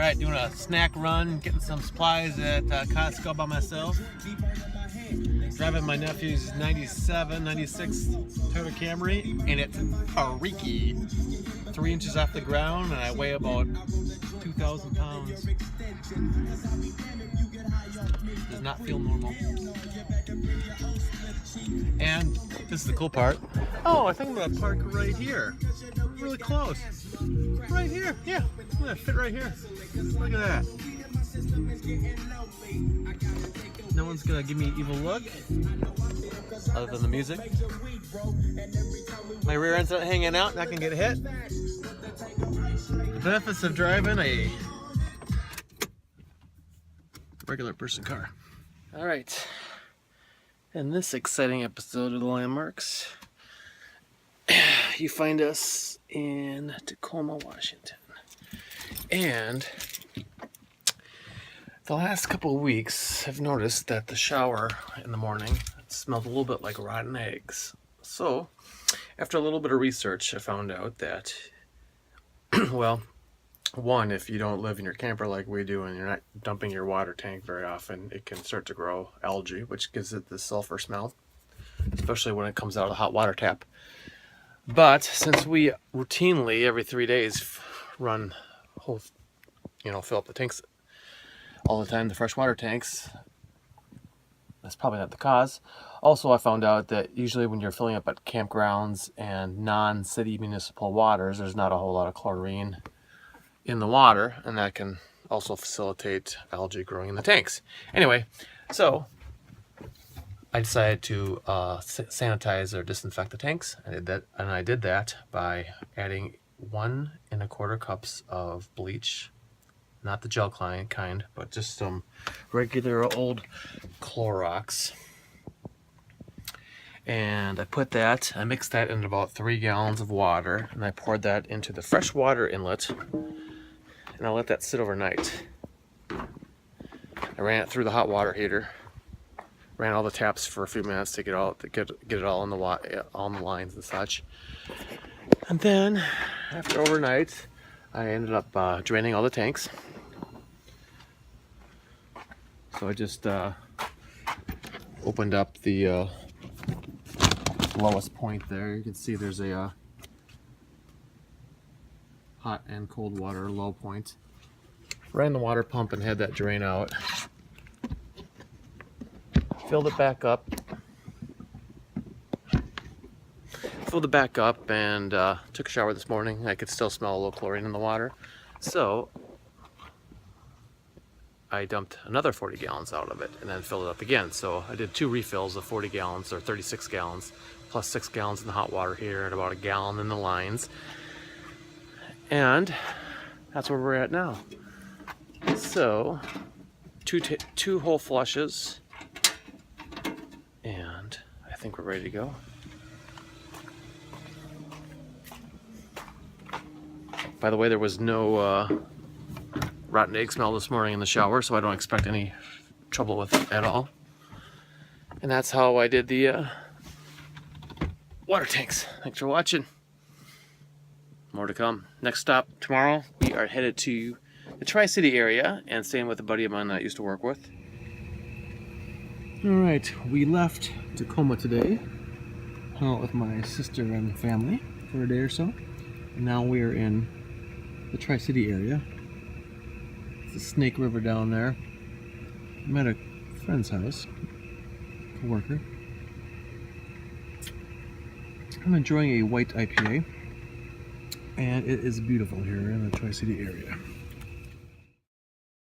Alright, doing a snack run, getting some supplies at Costco by myself. Driving my nephew's 97, 96 Toyota Camry, and it's freaky. 3 inches off the ground, and I weigh about 2,000 pounds. Does not feel normal. And this is the cool part. Oh, I think I'm gonna park right here. Really close. Right here. Yeah, I'm gonna fit right here. Look at that. No one's gonna give me an evil look other than the music. My rear end's not hanging out, not gonna get hit. The benefits of driving a regular person car. Alright, in this exciting episode of the Landmarks, you find us in Tacoma, Washington. And the last couple of weeks, I've noticed that the shower in the morning smelled a little bit like rotten eggs. So, after a little bit of research, I found out that, well, one, if you don't live in your camper like we do and you're not dumping your water tank very often, it can start to grow algae, which gives it the sulfur smell, especially when it comes out of the hot water tap. But since we routinely, every 3 days, run whole, fill up the tanks all the time, the freshwater tanks, that's probably not the cause. Also, I found out that usually when you're filling up at campgrounds and non-city municipal waters, there's not a whole lot of chlorine in the water, and that can also facilitate algae growing in the tanks. Anyway, so I decided to sanitize or disinfect the tanks. I did that by adding 1 1/4 cups of bleach, not the gel kind, but just some regular old Clorox. And I mixed that in about 3 gallons of water, and I poured that into the freshwater inlet, and I let that sit overnight. I ran it through the hot water heater, ran all the taps for a few minutes to get it all in on the lines and such. And then, after overnight, I ended up draining all the tanks. So I just opened up the lowest point there. You can see there's a hot and cold water low point. Ran the water pump and had that drain out. Filled it back up. And took a shower this morning. I could still smell a little chlorine in the water. So I dumped another 40 gallons out of it and then filled it up again. So I did 2 refills of 40 gallons or 36 gallons, plus 6 gallons in the hot water heater and about 1 gallon in the lines. And that's where we're at now. So, two whole flushes, and I think we're ready to go. By the way, there was no rotten egg smell this morning in the shower, so I don't expect any trouble with it at all. And that's how I did the water tanks. Thanks for watching. More to come. Next stop tomorrow, we are headed to the Tri-City area and staying with a buddy of mine that I used to work with. Alright, we left Tacoma today, hung out with my sister and family for a day or so. And now we are in the Tri-City area. It's the Snake River down there. I'm at a friend's house, co-worker. I'm enjoying a white IPA. And it is beautiful here in the Tri-City area.